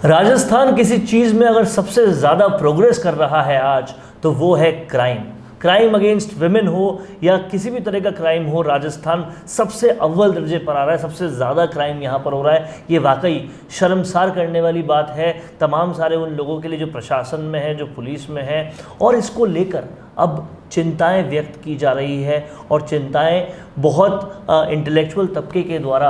राजस्थान किसी चीज़ में अगर सबसे ज़्यादा प्रोग्रेस कर रहा है आज, तो वो है क्राइम अगेंस्ट विमेन हो या किसी भी तरह का क्राइम हो, राजस्थान सबसे अव्वल दर्जे पर आ रहा है। सबसे ज़्यादा क्राइम यहाँ पर हो रहा है। ये वाकई शर्मसार करने वाली बात है तमाम सारे उन लोगों के लिए जो प्रशासन में है, जो पुलिस में है, और इसको लेकर अब चिंताएं व्यक्त की जा रही है और चिंताएं बहुत इंटेलेक्चुअल तबके के द्वारा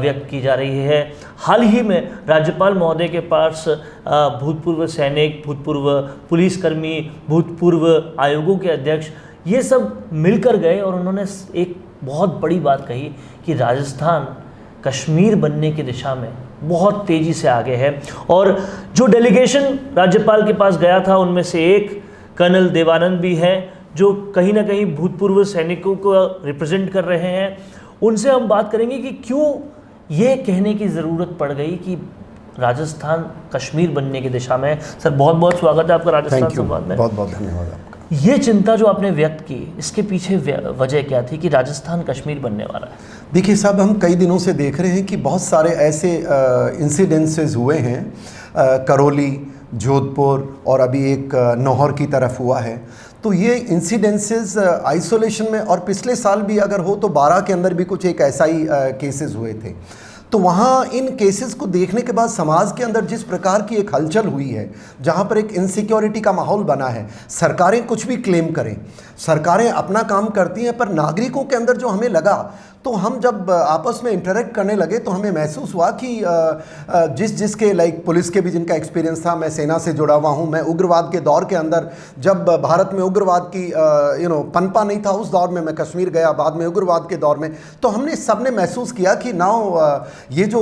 व्यक्त की जा रही है। हाल ही में राज्यपाल महोदय के पास भूतपूर्व सैनिक, भूतपूर्व पुलिसकर्मी, भूतपूर्व आयोगों के अध्यक्ष, ये सब मिलकर गए और उन्होंने एक बहुत बड़ी बात कही कि राजस्थान कश्मीर बनने की दिशा में बहुत तेज़ी से आगे है। और जो डेलीगेशन राज्यपाल के पास गया था, उनमें से एक कर्नल देवानंद भी हैं, जो कहीं ना कहीं भूतपूर्व सैनिकों को रिप्रेजेंट कर रहे हैं। उनसे हम बात करेंगे कि क्यों ये कहने की ज़रूरत पड़ गई कि राजस्थान कश्मीर बनने की दिशा में है। सर, बहुत बहुत स्वागत है आपका राजस्थान संवाद में। बहुत बहुत धन्यवाद आपका। ये चिंता जो आपने व्यक्त की, इसके पीछे वजह क्या थी कि राजस्थान कश्मीर बनने वाला है? देखिए साहब, हम कई दिनों से देख रहे हैं कि बहुत सारे ऐसे इंसिडेंसेस हुए हैं, करौली, जोधपुर और अभी एक नौहर की तरफ हुआ है। तो ये इंसिडेंसेस आइसोलेशन में, और पिछले साल भी अगर हो तो 12 के अंदर भी कुछ एक ऐसा ही केसेस हुए थे। तो वहाँ इन केसेस को देखने के बाद समाज के अंदर जिस प्रकार की एक हलचल हुई है, जहाँ पर एक इनसिक्योरिटी का माहौल बना है, सरकारें कुछ भी क्लेम करें, सरकारें अपना काम करती हैं, पर नागरिकों के अंदर जो हमें लगा, तो हम जब आपस में इंटरेक्ट करने लगे तो हमें महसूस हुआ कि जिसके लाइक पुलिस के भी जिनका एक्सपीरियंस था, मैं सेना से जुड़ा हुआ हूँ, मैं उग्रवाद के दौर के अंदर, जब भारत में उग्रवाद की पनपा नहीं था उस दौर में मैं कश्मीर गया, बाद में उग्रवाद के दौर में, तो हमने सबने महसूस किया कि नाउ ये जो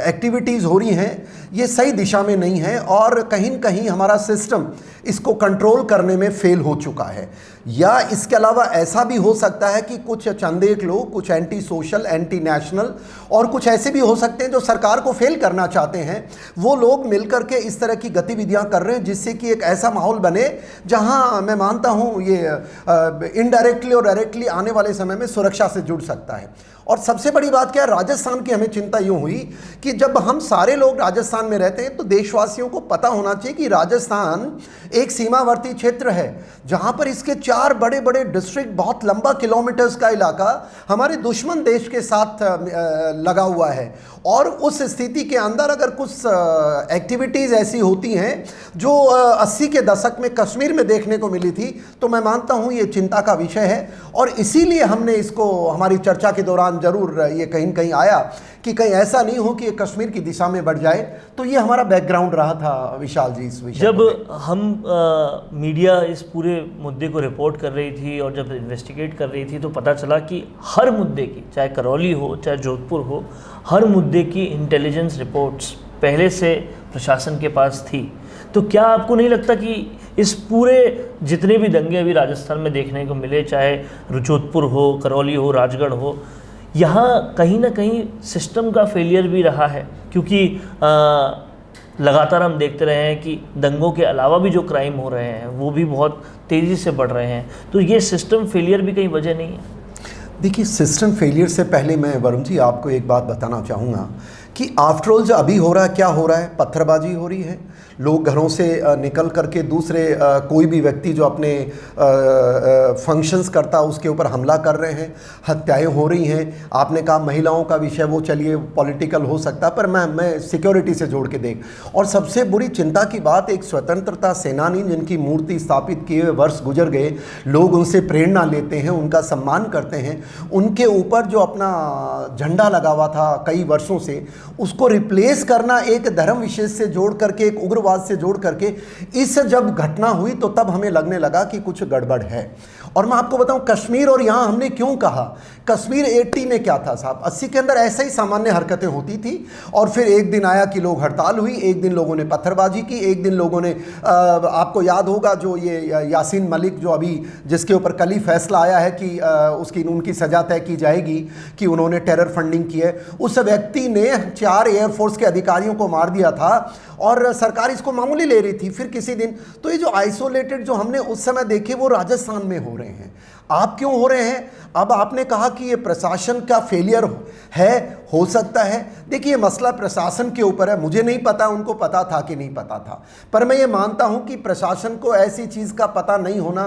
एक्टिविटीज़ हो रही हैं ये सही दिशा में नहीं है और कहीं न कहीं हमारा सिस्टम इसको कंट्रोल करने में फेल हो चुका है। या इसके अलावा ऐसा भी हो सकता है कि कुछ चंदेक लोग, कुछ एंटी सोशल, एंटी नेशनल और कुछ ऐसे भी हो सकते हैं जो सरकार को फेल करना चाहते हैं, वो लोग मिलकर के इस तरह की गतिविधियां कर रहे हैं जिससे कि एक ऐसा माहौल बने जहां मैं मानता हूं ये इनडायरेक्टली और डायरेक्टली आने वाले समय में सुरक्षा से जुड़ सकता है। और सबसे बड़ी बात क्या है, राजस्थान की हमें चिंता यूँ हुई कि जब हम सारे लोग राजस्थान में रहते हैं तो देशवासियों को पता होना चाहिए कि राजस्थान एक सीमावर्ती क्षेत्र है जहाँ पर इसके 4 बड़े बड़े डिस्ट्रिक्ट, बहुत लंबा किलोमीटर्स का इलाका हमारे दुश्मन देश के साथ लगा हुआ है। और उस स्थिति के अंदर अगर कुछ एक्टिविटीज़ ऐसी होती हैं जो 80 के दशक में कश्मीर में देखने को मिली थी, तो मैं मानता हूँ ये चिंता का विषय है। और इसीलिए हमने इसको हमारी चर्चा के दौरान ज़रूर ये कहीं न कहीं आया कि कहीं ऐसा नहीं हो कि ये कश्मीर की दिशा में बढ़ जाए। तो ये हमारा बैकग्राउंड रहा था विशाल जी इस विषय। जब हम मीडिया इस पूरे मुद्दे को रिपोर्ट कर रही थी और जब इन्वेस्टिगेट कर रही थी तो पता चला कि हर मुद्दे की, चाहे करौली हो चाहे जोधपुर हो, हर मुद्दे की इंटेलिजेंस रिपोर्ट्स पहले से प्रशासन के पास थी। तो क्या आपको नहीं लगता कि इस पूरे जितने भी दंगे अभी राजस्थान में देखने को मिले, चाहे जोधपुर हो, करौली हो, राजगढ़ हो, यहाँ कहीं ना कहीं सिस्टम का फेलियर भी रहा है? क्योंकि लगातार हम देखते रहे हैं कि दंगों के अलावा भी जो क्राइम हो रहे हैं वो भी बहुत तेज़ी से बढ़ रहे हैं। तो ये सिस्टम फेलियर भी कहीं वजह नहीं है? देखिए, सिस्टम फेलियर से पहले मैं वरुण जी आपको एक बात बताना चाहूँगा कि आफ्टरऑल जो अभी हो रहा है, क्या हो रहा है? पत्थरबाजी हो रही है। लोग घरों से निकल करके दूसरे कोई भी व्यक्ति जो अपने फंक्शंस करता उसके ऊपर हमला कर रहे हैं, हत्याएं हो रही हैं। आपने कहा महिलाओं का विषय, वो चलिए पॉलिटिकल हो सकता है, पर मैं सिक्योरिटी से जोड़ के देख। और सबसे बुरी चिंता की बात, एक स्वतंत्रता सेनानी जिनकी मूर्ति स्थापित किए वर्ष गुजर गए, लोग उनसे प्रेरणा लेते हैं, उनका सम्मान करते हैं, उनके ऊपर जो अपना झंडा लगा हुआ था कई वर्षों से, उसको रिप्लेस करना एक धर्म विशेष से जोड़ करके, एक उग्रवाद से जोड़ करके, इस जब घटना हुई तो तब हमें लगने लगा कि कुछ गड़बड़ है। और मैं आपको बताऊं कश्मीर, और यहां हमने क्यों कहा कश्मीर, 80 में क्या था साहब, 80 के अंदर ऐसा ही सामान्य हरकतें होती थी। और फिर एक दिन आया कि लोग हड़ताल हुई, एक दिन लोगों ने पत्थरबाजी की, एक दिन लोगों ने आपको याद होगा जो ये यासीन मलिक जो अभी जिसके ऊपर कल ही फैसला आया है कि उनकी सजा तय की जाएगी कि उन्होंने टेरर फंडिंग की है, उस व्यक्ति ने 4 एयरफोर्स के अधिकारियों को मार दिया था और सरकार इसको मामूली ले रही थी। फिर किसी दिन, तो ये जो आइसोलेटेड जो हमने उस समय देखे वो राजस्थान में हो रहे हैं। आप क्यों हो रहे हैं? अब आपने कहा कि ये प्रशासन का फेलियर है, हो सकता है। देखिए मसला प्रशासन के ऊपर है, मुझे नहीं पता उनको पता था कि नहीं पता था, पर मैं ये मानता हूँ कि प्रशासन को ऐसी चीज़ का पता नहीं होना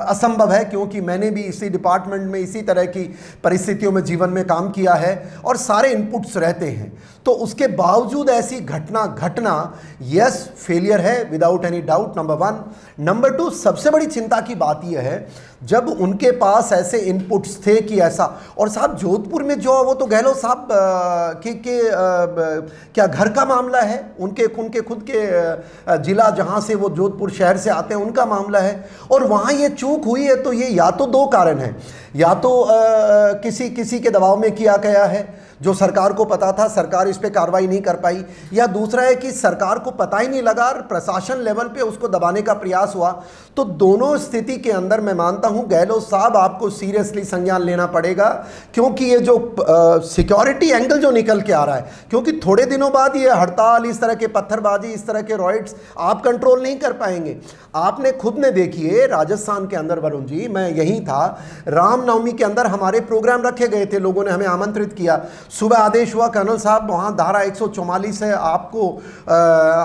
असंभव है, क्योंकि मैंने भी इसी डिपार्टमेंट में इसी तरह की परिस्थितियों में जीवन में काम किया है और सारे इनपुट्स रहते हैं। तो उसके बावजूद ऐसी घटना यस फेलियर है without any doubt, number 1। Number 2, सबसे बड़ी चिंता की बात यह है जब उनके पास ऐसे इनपुट्स थे कि ऐसा, और साहब जोधपुर में जो वो तो गहलोत साहब क्या घर का मामला है, उनके खुद के जिला जहां से वो जोधपुर शहर से आते हैं उनका मामला है, और वहां ये चूक हुई है। तो ये या तो 2 कारण हैं, या तो किसी के दबाव में किया गया है जो सरकार को पता था, सरकार इस पे कार्रवाई नहीं कर पाई, या दूसरा है कि सरकार को पता ही नहीं लगा, प्रशासन लेवल पे उसको दबाने का प्रयास हुआ। तो दोनों स्थिति के अंदर मैं मानता हूं गहलोत साहब आपको सीरियसली संज्ञान लेना पड़ेगा, क्योंकि ये जो सिक्योरिटी एंगल जो निकल के आ रहा है, क्योंकि थोड़े दिनों बाद ये हड़ताल, इस तरह के पत्थरबाजी, इस तरह के रॉयट्स आप कंट्रोल नहीं कर पाएंगे। आपने खुद ने देखिए राजस्थान के अंदर, वरुण जी मैं यहीं था, रामनवमी के अंदर हमारे प्रोग्राम रखे गए थे, लोगों ने हमें आमंत्रित किया, सुबह आदेश हुआ कर्नल साहब वहाँ धारा 144 है, आपको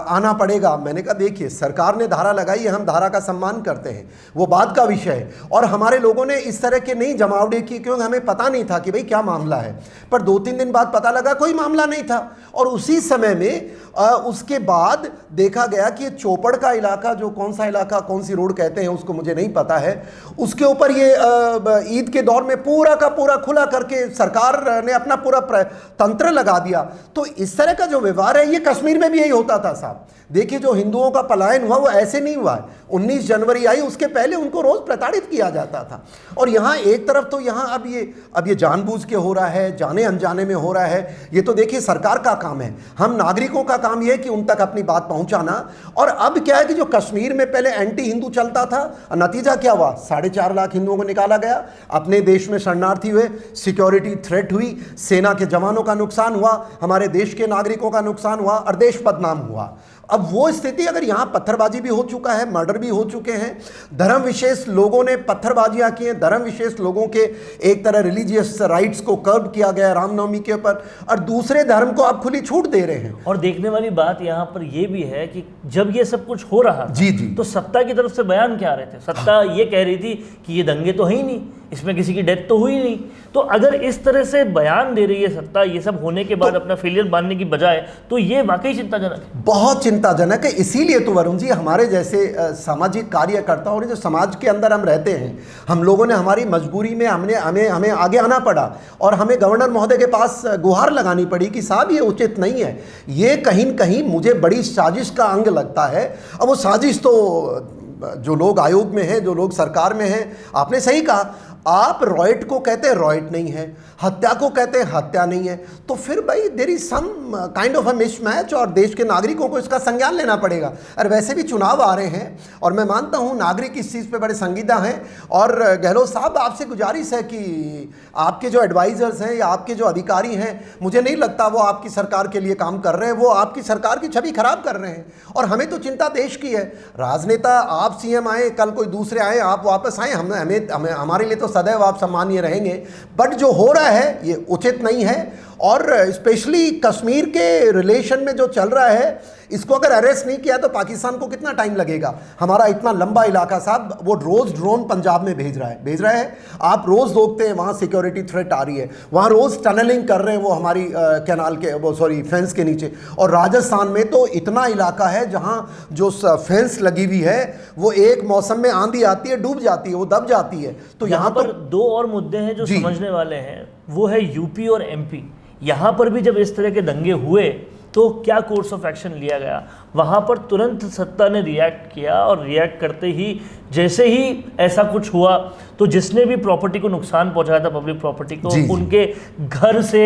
आना पड़ेगा। मैंने कहा देखिए सरकार ने धारा लगाई है, हम धारा का सम्मान करते हैं, वो बात का विषय है, और हमारे लोगों ने इस तरह के नहीं जमावड़े की, क्योंकि हमें पता नहीं था कि भाई क्या मामला है। पर 2-3 दिन बाद पता लगा कोई मामला नहीं था, और उसी समय में उसके बाद देखा गया कि चोपड़ का इलाका, जो कौन सा इलाका, कौन सी रोड कहते हैं उसको मुझे नहीं पता है, उसके ऊपर ये ईद के दौर में पूरा का पूरा खुला करके सरकार ने अपना पूरा तंत्र लगा दिया। तो इस तरह का जो व्यवहार है, ये कश्मीर में भी यही होता था साहब। देखिए जो हिंदुओं का पलायन हुआ वो ऐसे नहीं हुआ है, 19 जनवरी आई उसके पहले उनको रोज प्रताड़ित किया जाता था। और यहाँ एक तरफ तो यहाँ अब ये जानबूझ के हो रहा है, जाने अनजाने में हो रहा है, ये तो देखिए सरकार का काम है, हम नागरिकों का काम ये है कि उन तक अपनी बात पहुंचाना। और अब क्या है कि जो कश्मीर में पहले एंटी हिंदू चलता था, नतीजा क्या हुआ, 4.5 लाख हिंदुओं को निकाला गया, अपने देश में शरणार्थी हुए, सिक्योरिटी थ्रेट हुई, सेना के जवानों का नुकसान हुआ, हमारे देश के नागरिकों का नुकसान हुआ और देश बदनाम हुआ। अब वो स्थिति अगर यहाँ पत्थरबाजी भी हो चुका है, मर्डर भी हो चुके हैं, धर्म विशेष लोगों ने पत्थरबाजियाँ की हैं, धर्म विशेष लोगों के एक तरह रिलीजियस राइट्स को कर्ब किया गया रामनवमी के ऊपर, और दूसरे धर्म को आप खुली छूट दे रहे हैं। और देखने वाली बात यहाँ पर यह भी है कि जब ये सब कुछ हो रहा था, जी तो सत्ता की तरफ से बयान क्या आ रहे थे, सत्ता ये कह रही थी कि ये दंगे तो है ही नहीं, इसमें किसी की डेथ तो हुई नहीं। तो अगर इस तरह से बयान दे रही है सत्ता ये सब होने के बाद अपना फेलियर मानने की बजाय, तो ये वाकई चिंताजनक है, बहुत चिंताजनक है। इसीलिए तो वरुण जी हमारे जैसे सामाजिक कार्यकर्ता और जो समाज के अंदर हम रहते हैं, हम लोगों ने हमारी मजबूरी में हमें आगे आना पड़ा, और हमें गवर्नर महोदय के पास गुहार लगानी पड़ी कि साहब ये उचित नहीं है, ये कहीं न कहीं मुझे बड़ी साजिश का अंग लगता है। अब वो साजिश तो जो लोग आयोग में हैं, जो लोग सरकार में हैं, आपने सही कहा, आप रॉयट को कहते हैं रॉयट नहीं है, हत्या को कहते हैं हत्या नहीं है, तो फिर भाई there is some kind of a mismatch, और देश के नागरिकों को इसका संज्ञान लेना पड़ेगा। और वैसे भी चुनाव आ रहे हैं, और मैं मानता हूं नागरिक इस चीज़ पे बड़े संजीदा हैं, और गहलोत साहब आपसे गुजारिश है कि आपके जो एडवाइजर्स हैं या आपके जो अधिकारी हैं, मुझे नहीं लगता वो आपकी सरकार के लिए काम कर रहे हैं, वो आपकी सरकार की छवि खराब कर रहे हैं। और हमें तो चिंता देश की है, राजनेता आप सीएम आए, कल कोई दूसरे आए, आप वापस आए, हमें हमारे लिए तो सदैव आप सम्मानीय रहेंगे, बट जो हो रहा है ये उचित नहीं है। और स्पेशली कश्मीर के रिलेशन में जो चल रहा है, इसको अगर अरेस्ट नहीं किया तो पाकिस्तान को कितना टाइम लगेगा। हमारा इतना लंबा इलाका साहब, वो रोज ड्रोन पंजाब में भेज रहा है, आप रोज देखते हैं वहाँ सिक्योरिटी थ्रेट आ रही है, वहाँ रोज टनलिंग कर रहे हैं वो हमारी कैनाल के फेंस के नीचे। और राजस्थान में तो इतना इलाका है जहाँ जो फेंस लगी हुई है वो एक मौसम में आंधी आती है, डूब जाती है, वो दब जाती है। तो यहाँ पर 2 और मुद्दे हैं जो समझने वाले हैं, वो है यूपी और एमपी। यहाँ पर भी जब इस तरह के दंगे हुए तो क्या कोर्स ऑफ एक्शन लिया गया, वहाँ पर तुरंत सत्ता ने रिएक्ट किया, और रिएक्ट करते ही जैसे ही ऐसा कुछ हुआ तो जिसने भी प्रॉपर्टी को नुकसान पहुँचाया था, पब्लिक प्रॉपर्टी को, उनके घर से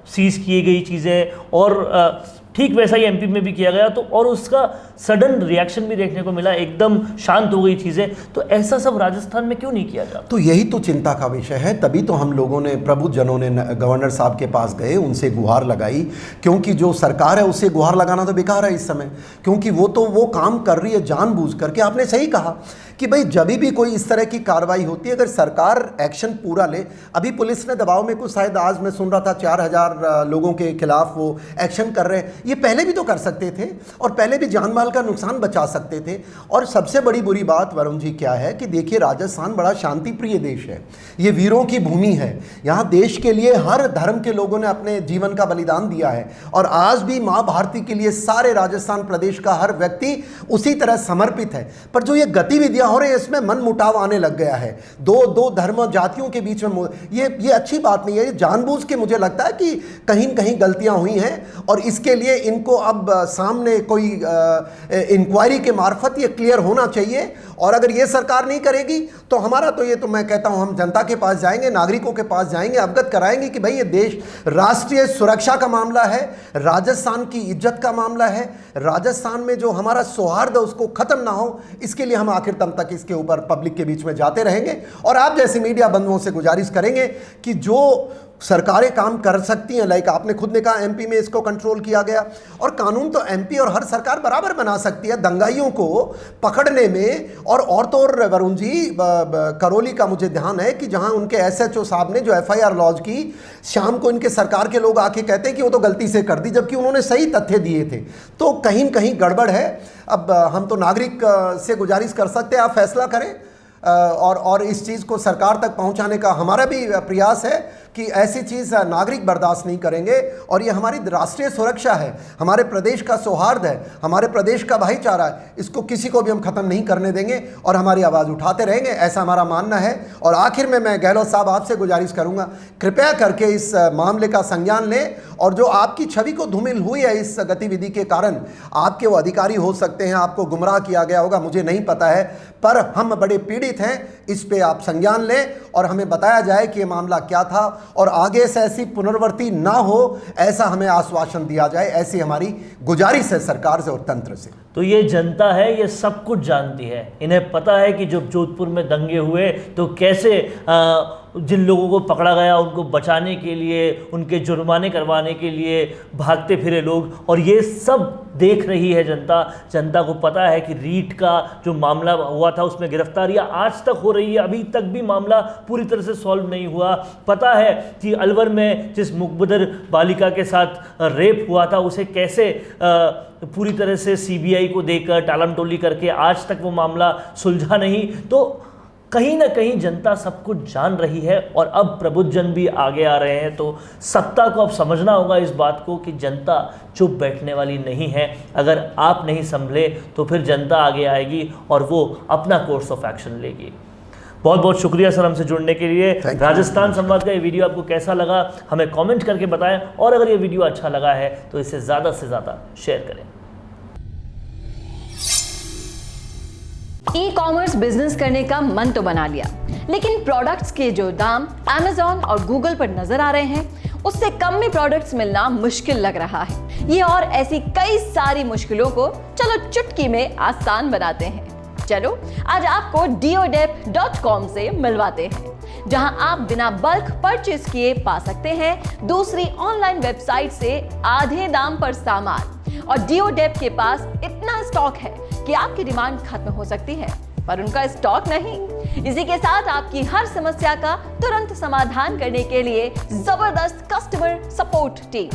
सीज किए गई चीज़ें, और ठीक वैसा ही एमपी में भी किया गया। तो और उसका सडन रिएक्शन भी देखने को मिला, एकदम शांत हो गई चीज़ें। तो ऐसा सब राजस्थान में क्यों नहीं किया जाता? तो यही तो चिंता का विषय है, तभी तो हम लोगों ने, प्रबुद्ध जनों ने गवर्नर साहब के पास गए, उनसे गुहार लगाई, क्योंकि जो सरकार है उससे गुहार लगाना तो बेकार है इस समय, क्योंकि वो काम कर रही है जानबूझ करके। आपने सही कहा कि भाई जब भी कोई इस तरह की कार्रवाई होती है, अगर सरकार एक्शन पूरा ले। अभी पुलिस ने दबाव में कुछ, शायद आज मैं सुन रहा था 4000 लोगों के खिलाफ वो एक्शन कर रहे हैं। ये पहले भी तो कर सकते थे और पहले भी जान माल का नुकसान बचा सकते थे। और सबसे बड़ी बुरी बात वरुण जी क्या है कि देखिए, राजस्थान बड़ा शांति प्रिय देश है, ये वीरों की भूमि है। यहाँ देश के लिए हर धर्म के लोगों ने अपने जीवन का बलिदान दिया है और आज भी माँ भारती के लिए सारे राजस्थान प्रदेश का हर व्यक्ति उसी तरह समर्पित है। पर जो ये गतिविधियां हो रही है, इसमें मन मुटाव आने लग गया है, दो धर्म जातियों के बीच में। ये अच्छी बात नहीं है। ये जानबूझ के मुझे लगता है कि कहीं कहीं गलतियां हुई हैं और इसके लिए इनको अब सामने कोई इंक्वायरी के मार्फत ये क्लियर होना चाहिए। और अगर ये सरकार नहीं करेगी तो हमारा तो ये तो मैं कहता हूं, हम जनता के पास जाएंगे, नागरिकों के पास जाएंगे, अवगत कराएंगे कि भाई ये देश राष्ट्रीय सुरक्षा का मामला है, राजस्थान की इज्जत का मामला है, राजस्थान में जो हमारा सौहार्द है उसको खत्म ना हो, इसके लिए हम आखिर दम तक इसके ऊपर पब्लिक के बीच में जाते रहेंगे। और आप जैसे मीडिया बंधुओं से गुजारिश करेंगे कि जो सरकारें काम कर सकती हैं, लाइक आपने खुद ने कहा एमपी में इसको कंट्रोल किया गया, और कानून तो एमपी और हर सरकार बराबर बना सकती है दंगाइयों को पकड़ने में। और तो और वरुण जी, करौली का मुझे ध्यान है कि जहां उनके एसएचओ साहब ने जो एफआईआर लॉन्च की, शाम को इनके सरकार के लोग आके कहते हैं कि वो तो गलती से कर दी, जबकि उन्होंने सही तथ्य दिए थे। तो कहीं कहीं गड़बड़ है। अब हम तो नागरिक से गुजारिश कर सकते हैं, आप फैसला करें और इस चीज़ को सरकार तक पहुंचाने का हमारा भी प्रयास है कि ऐसी चीज़ नागरिक बर्दाश्त नहीं करेंगे। और ये हमारी राष्ट्रीय सुरक्षा है, हमारे प्रदेश का सौहार्द है, हमारे प्रदेश का भाईचारा है, इसको किसी को भी हम ख़त्म नहीं करने देंगे और हमारी आवाज़ उठाते रहेंगे, ऐसा हमारा मानना है। और आखिर में मैं गहलोत साहब आपसे गुजारिश करूँगा, कृपया करके इस मामले का संज्ञान लें और जो आपकी छवि को धूमिल हुई है इस गतिविधि के कारण, आपके वो अधिकारी हो सकते हैं, आपको गुमराह किया गया होगा, मुझे नहीं पता है, पर हम बड़े पीड़ित हैं, इस पे आप संज्ञान लें और हमें बताया जाए कि ये मामला क्या था और आगे से ऐसी पुनरावृत्ति ना हो, ऐसा हमें आश्वासन दिया जाए। ऐसी हमारी गुजारिश है सरकार से और तंत्र से। तो ये जनता है, ये सब कुछ जानती है, इन्हें पता है कि जब जोधपुर में दंगे हुए तो कैसे जिन लोगों को पकड़ा गया उनको बचाने के लिए, उनके जुर्माने करवाने के लिए भागते फिरे लोग, और ये सब देख रही है जनता। जनता को पता है कि रीट का जो मामला हुआ था उसमें गिरफ्तारियां आज तक हो रही है, अभी तक भी मामला पूरी तरह से सॉल्व नहीं हुआ। पता है कि अलवर में जिस मुकबदर बालिका के साथ रेप हुआ था उसे कैसे पूरी तरह से सीबीआई को देकर टालमटोली करके आज तक वो मामला सुलझा नहीं। तो कहीं ना कहीं जनता सब कुछ जान रही है और अब प्रबुद्धजन भी आगे आ रहे हैं। तो सत्ता को अब समझना होगा इस बात को कि जनता चुप बैठने वाली नहीं है। अगर आप नहीं संभले तो फिर जनता आगे आएगी और वो अपना कोर्स ऑफ एक्शन लेगी। बहुत बहुत शुक्रिया सर हमसे जुड़ने के लिए। राजस्थान संवाद का ये वीडियो आपको कैसा लगा हमें कमेंट करके बताएं, और अगर ये वीडियो अच्छा लगा है तो इसे ज़्यादा से ज़्यादा शेयर करें। ई कॉमर्स बिजनेस करने का मन तो बना लिया, लेकिन प्रोडक्ट्स के जो दाम Amazon और गूगल पर नजर आ रहे हैं उससे कम में प्रोडक्ट्स मिलना मुश्किल लग रहा है। ये और ऐसी कई सारी मुश्किलों को चलो चुटकी में आसान बनाते हैं। चलो आज आपको deodep.com से मिलवाते हैं, जहां आप बिना बल्क परचेज किए पा सकते हैं दूसरी ऑनलाइन वेबसाइट से आधे दाम पर सामान। और डिओडेप के पास इतना स्टॉक है कि आपकी डिमांड खत्म हो सकती है, पर उनका स्टॉक नहीं। इसी के साथ आपकी हर समस्या का तुरंत समाधान करने के लिए जबरदस्त कस्टमर सपोर्ट टीम।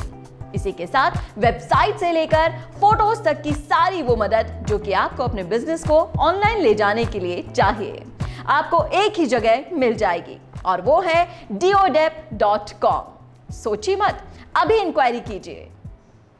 इसी के साथ वेबसाइट से लेकर फोटोज तक की सारी वो मदद जो कि आपको अपने बिजनेस को ऑनलाइन ले जाने के लिए चाहिए, आपको एक ही जगह मिल जाएगी, और वो है deodep.com। सोचिए मत, अभी इंक्वायरी कीजिए।